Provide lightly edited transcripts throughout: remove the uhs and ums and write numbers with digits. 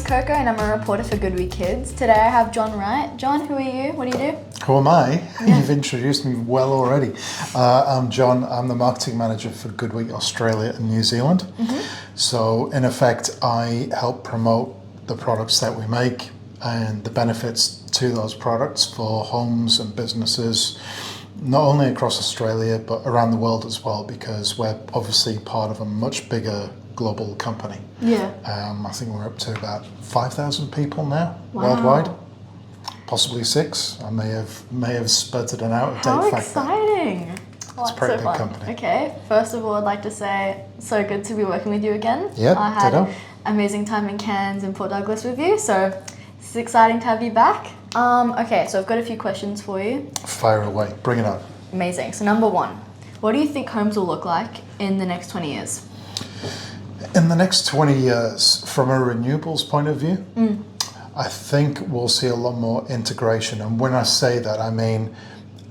Coco and I'm a reporter for GoodWe Kids. Today I have John Wright. John, who are you? What do you do? Who am I? Yeah. You've introduced me well already. I'm John. I'm the marketing manager for GoodWe Australia and New Zealand. So in effect, I help promote the products that we make and the benefits to those products for homes and businesses, not only across Australia, but around the world as well, because we're obviously part of a much bigger global company. Yeah. I think we're up to about 5,000 people now. Wow. Worldwide. Possibly 6. I may have sputtered an out of date How fact. exciting! It's a pretty big company. Okay, first of all, I'd like to say so good to be working with you again. Yeah, I had ditto. an amazing time in Cairns and Port Douglas with you, so it's exciting to have you back. Okay, so I've got a few questions for you. Fire away. Bring it on. Amazing. So number one, what do you think homes will look like in the next 20 years? In the next 20 years, from a renewables point of view, I think we'll see a lot more integration. And when I say that, I mean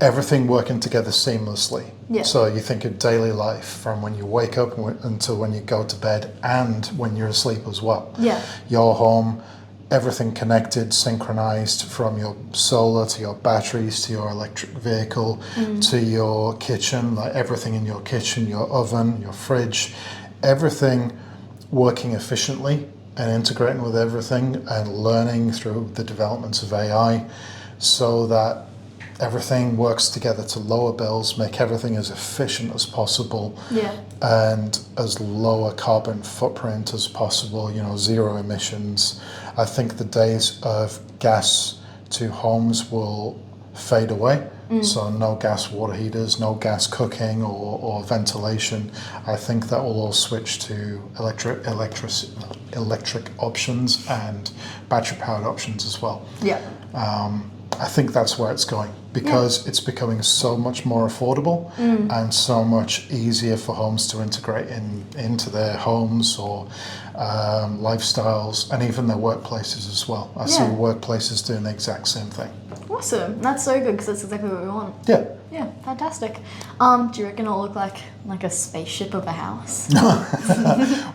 everything working together seamlessly. Yeah. So you think of daily life from when you wake up until when you go to bed and when you're asleep as well. Yeah. Your home, everything connected, synchronized from your solar to your batteries to your electric vehicle to your kitchen, like everything in your kitchen, your oven, your fridge, everything working efficiently and integrating with everything and learning through the developments of AI so that everything works together to lower bills, make everything as efficient as possible and as low a carbon footprint as possible, zero emissions. I think the days of gas to homes will fade away. So no gas water heaters, no gas cooking or ventilation. I think that will all switch to electric options and battery powered options as well. Yeah. I think that's where it's going because it's becoming so much more affordable and so much easier for homes to integrate into their homes or lifestyles and even their workplaces as well. I see workplaces doing the exact same thing. Awesome. That's so good because that's exactly what we want. Yeah. Yeah, fantastic. Do you reckon it'll look like a spaceship of a house?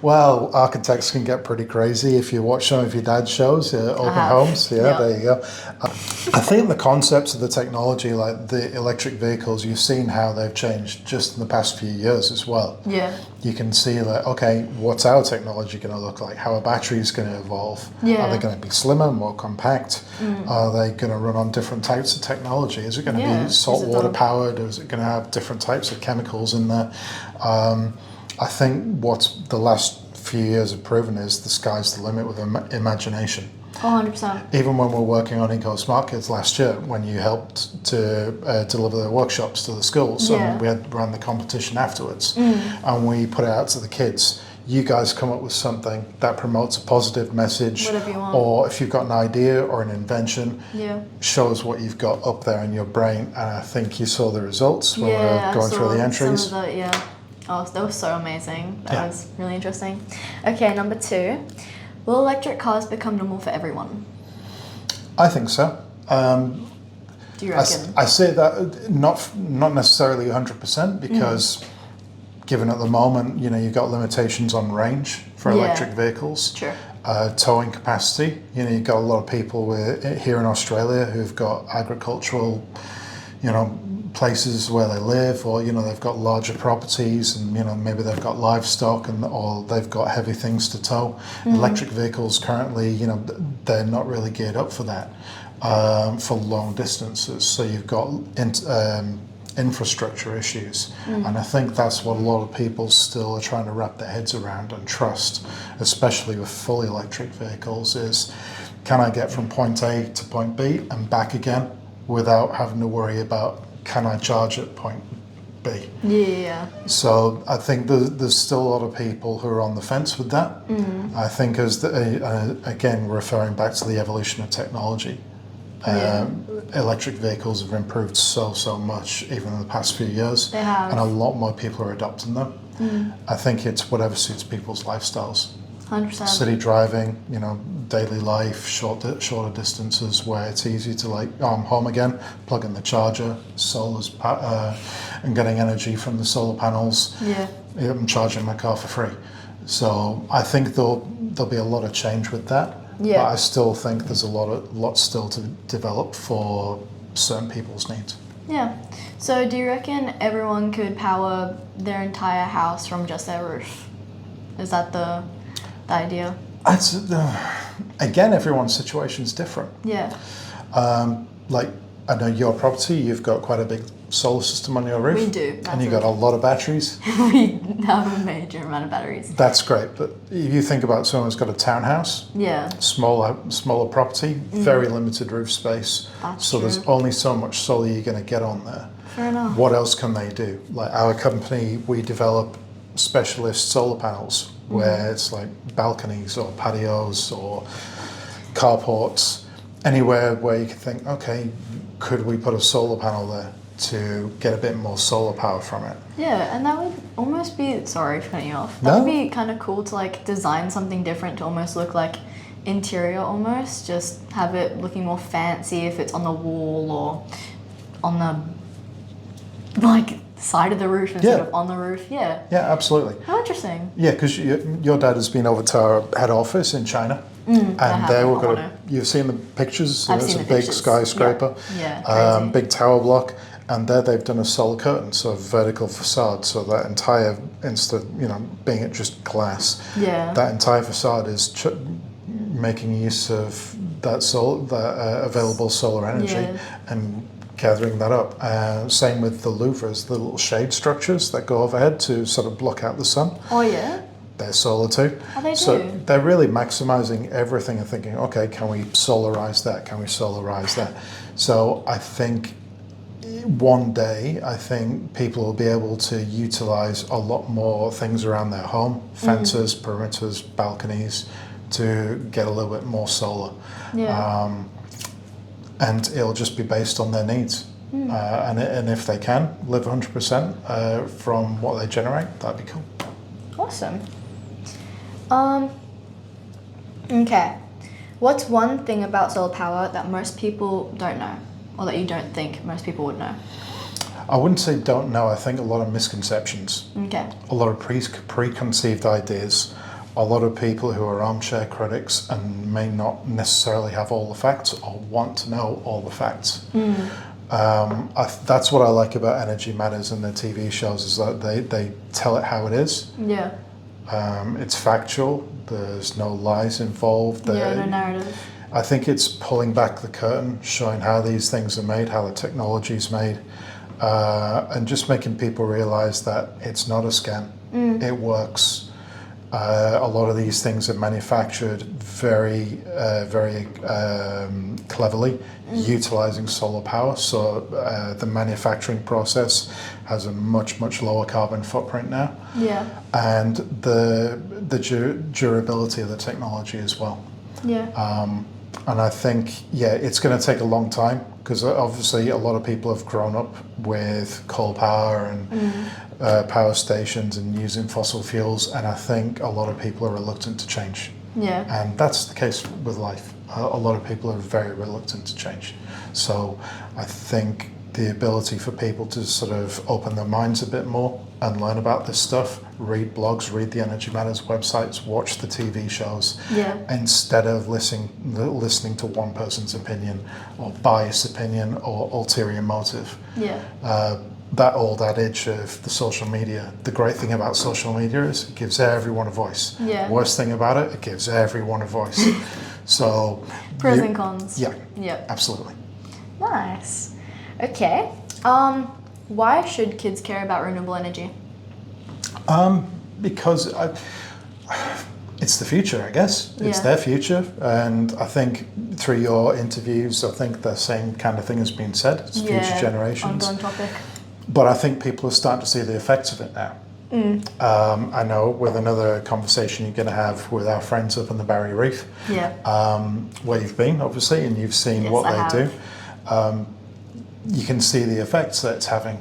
Well, architects can get pretty crazy. If you watch some of your dad's shows, Open Homes, there you go. I think the concepts of the technology, like the electric vehicles, you've seen how they've changed just in the past few years as well. Yeah. You can see that, okay, what's our technology going to look like? How are batteries going to evolve? Yeah. Are they going to be slimmer, more compact? Are they going to run on different types of technology? Is it going to be salt water powered, or is it going to have different types of chemicals in there? I think what the last few years have proven is the sky's the limit with imagination. 100%. Even when we were working on Eco Smart Kids last year, when you helped to deliver the workshops to the schools, and we had ran the competition afterwards, and we put it out to the kids. You guys come up with something that promotes a positive message, whatever you want. or if you've got an idea or an invention, show us what you've got up there in your brain. And I think you saw the results when we were going through the entries. Some of the, Oh, that was so amazing. That was really interesting. Okay, number 2. Will electric cars become normal for everyone? I think so. Do you reckon? I say that not necessarily 100% because given at the moment, you've got limitations on range for electric vehicles. True. Towing capacity. You've got a lot of people here in Australia who've got agricultural, places where they live, or they've got larger properties, and maybe they've got livestock, or they've got heavy things to tow. Electric vehicles currently, they're not really geared up for that for long distances. So you've got infrastructure issues, and I think that's what a lot of people still are trying to wrap their heads around and trust, especially with fully electric vehicles, is can I get from point A to point B and back again without having to worry about can I charge at point B? Yeah. So I think there's still a lot of people who are on the fence with that. I think again, referring back to the evolution of technology, electric vehicles have improved so much even in the past few years. They have. And a lot more people are adopting them. I think it's whatever suits people's lifestyles. 100%. City driving, daily life, shorter distances where it's easy to I'm home again, plug in the charger, solar's and getting energy from the solar panels. Yeah. I'm charging my car for free. So I think there'll be a lot of change with that. Yeah. But I still think there's a lot still to develop for certain people's needs. Yeah. So do you reckon everyone could power their entire house from just their roof? Is that the idea? Again, everyone's situation is different. Yeah. Like, I know your property, you've got quite a big solar system on your roof. We do. And you've got a lot of batteries. We have a major amount of batteries. That's great. But if you think about someone who's got a townhouse, Yeah. smaller property, very limited roof space. That's So there's true. only so much solar you're going to get on there. Fair enough. What else can they do? Like our company, we develop specialist solar panels where it's like balconies or patios or carports, anywhere where you can think, okay, could we put a solar panel there to get a bit more solar power from it? Yeah, and that would almost be, sorry for cutting you off, that No. would be kind of cool to like design something different to almost look like interior almost, just have it looking more fancy if it's on the wall or on the like side of the roof instead Yeah. of on the roof. Yeah. Yeah, absolutely. How interesting. Yeah, because your dad has been over to our head office in China, and have. there we've I got wanna- you've seen the pictures. I've It's seen a the big pictures. skyscraper, Yeah, crazy. big tower block, and there they've done a solar curtain, so a vertical facade, so that entire instead, being it just glass, Yeah. that entire facade is making use of that available solar energy Yeah. and gathering that up. Same with the louvers, the little shade structures that go overhead to sort of block out the sun. Oh yeah? They're solar too. Oh, they So do? they're really maximizing everything and thinking, okay, can we solarize that? Can we solarize that? So I think one day, I think people will be able to utilize a lot more things around their home, fences, perimeters, balconies, to get a little bit more solar. Yeah. And it'll just be based on their needs. And if they can live 100% from what they generate, that'd be cool. Awesome. Okay. What's one thing about solar power that most people don't know, or that you don't think most people would know? I wouldn't say don't know. I think a lot of misconceptions, Okay. a lot of preconceived ideas, a lot of people who are armchair critics and may not necessarily have all the facts or want to know all the facts. That's what I like about Energy Matters and the TV shows, is that they tell it how it is. Yeah. It's factual. There's no lies involved. Yeah, no narrative. I think it's pulling back the curtain, showing how these things are made, how the technology is made, and just making people realize that it's not a scam. It works. A lot of these things are manufactured very cleverly, utilizing solar power. So the manufacturing process has a much lower carbon footprint now, Yeah. and the durability of the technology as well. Yeah. And I think, it's going to take a long time, because obviously a lot of people have grown up with coal power and power stations and using fossil fuels, and I think a lot of people are reluctant to change. Yeah. And that's the case with life. A lot of people are very reluctant to change. So I think the ability for people to sort of open their minds a bit more and learn about this stuff, read blogs, read the Energy Matters websites, watch the TV shows, Yeah. instead of listening to one person's opinion or biased opinion or ulterior motive. Yeah. That old adage of the social media, the great thing about social media is it gives everyone a voice. Yeah. Worst thing about it, it gives everyone a voice. So Pros and cons. Yeah, Yeah. absolutely. Nice. Okay. Why should kids care about renewable energy? Because it's the future, I guess. It's Yeah. their future, and I think through your interviews, I think the same kind of thing has been said. It's future generations. Ongoing topic. But I think people are starting to see the effects of it now. I know with another conversation you're going to have with our friends up in the Barrier Reef, Yeah. where you've been, obviously, and you've seen Yes, what I they have. do. You can see the effects that it's having.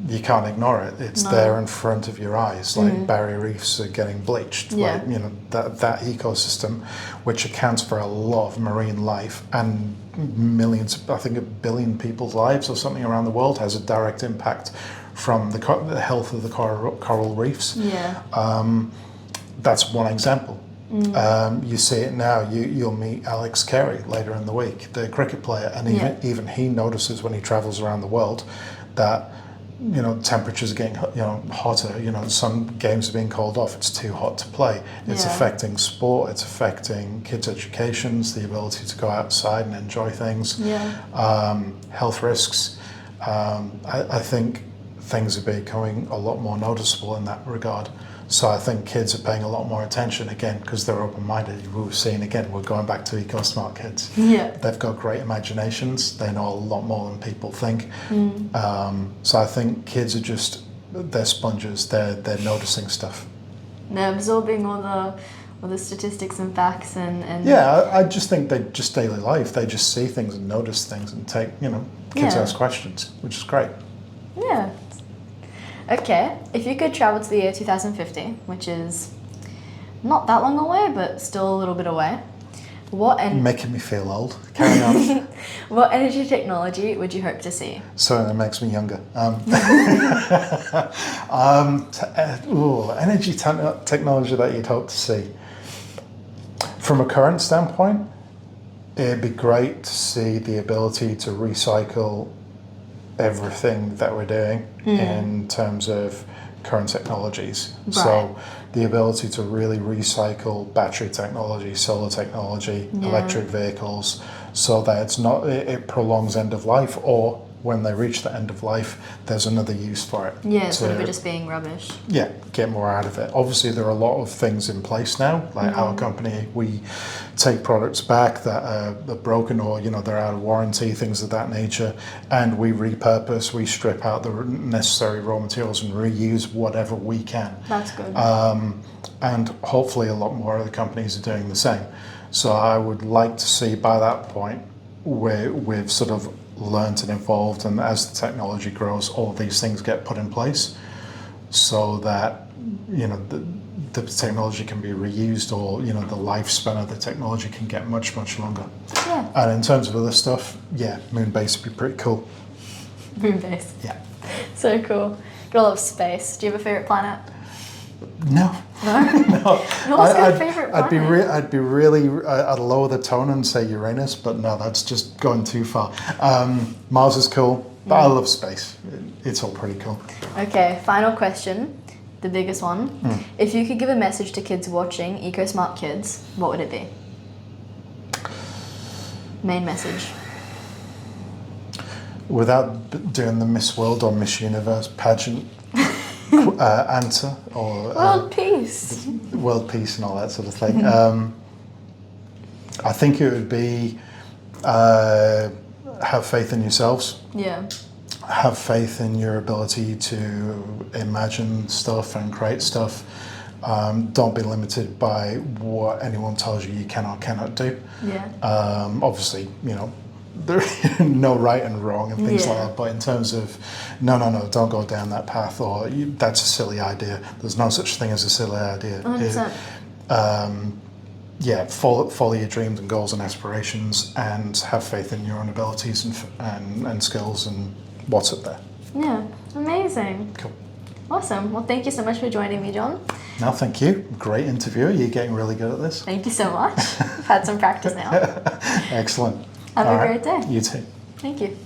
You can't ignore it. It's No. there in front of your eyes. Like barrier reefs are getting bleached. Yeah. Like, that ecosystem, which accounts for a lot of marine life and millions, I think 1 billion people's lives or something around the world, has a direct impact from the health of the coral reefs. Yeah. That's one example. You see it now. You'll meet Alex Carey later in the week, the cricket player, and even he notices when he travels around the world that temperatures are getting hotter. Some games are being called off. It's too hot to play. It's affecting sport. It's affecting kids' educations, the ability to go outside and enjoy things. Health risks. I think things are becoming a lot more noticeable in that regard. So I think kids are paying a lot more attention again because they're open-minded. We're seeing again, we're going back to eco-smart kids. They've got great imaginations. They know a lot more than people think. So I think kids are they're sponges. They're noticing stuff. They're absorbing all the statistics and facts and I just think they just daily life. They just see things and notice things and take kids ask questions, which is great. Yeah. Okay, if you could travel to the year 2050, which is not that long away, but still a little bit away, making me feel old. Carry on. What energy technology would you hope to see? Sorry, that makes me younger. Energy technology that you'd hope to see. From a current standpoint, it'd be great to see the ability to recycle everything that we're doing in terms of current technologies. Right. So the ability to really recycle battery technology, solar technology, electric vehicles, so that it prolongs end of life, or when they reach the end of life, there's another use for it. Instead of it just being rubbish. Get more out of it. Obviously, there are a lot of things in place now. Like our company, we take products back that are broken or they're out of warranty, things of that nature, and we repurpose. We strip out the necessary raw materials and reuse whatever we can. That's good. And hopefully, a lot more other companies are doing the same. So I would like to see by that point where we've sort of learned and evolved, and as the technology grows, all these things get put in place so that the technology can be reused, or the lifespan of the technology can get much longer. And in terms of other stuff, moon base would be pretty cool. Moon base. So cool. Girl of space. Do you have a favorite planet? No. What's your favorite planet? I'd lower the tone and say Uranus, but no, that's just going too far. Mars is cool, but I love space. It's all pretty cool. Okay, final question, the biggest one. If you could give a message to kids watching Eco-Smart Kids, what would it be? Main message. Without doing the Miss World or Miss Universe pageant answer, or world peace and all that sort of thing. I think it would be have faith in yourselves. Have faith in your ability to imagine stuff and create stuff. Don't be limited by what anyone tells you can or cannot do. Obviously, there are no right and wrong and things like that, but in terms of no, don't go down that path, or that's a silly idea. There's no such thing as a silly idea. 100%. Follow your dreams and goals and aspirations, and have faith in your own abilities and skills and what's up there. Amazing. Cool. Awesome. Well, thank you so much for joining me, John. No, thank you. Great interview. You're getting really good at this. Thank you so much. I've had some practice now. Excellent. Have a great day. You too. Thank you.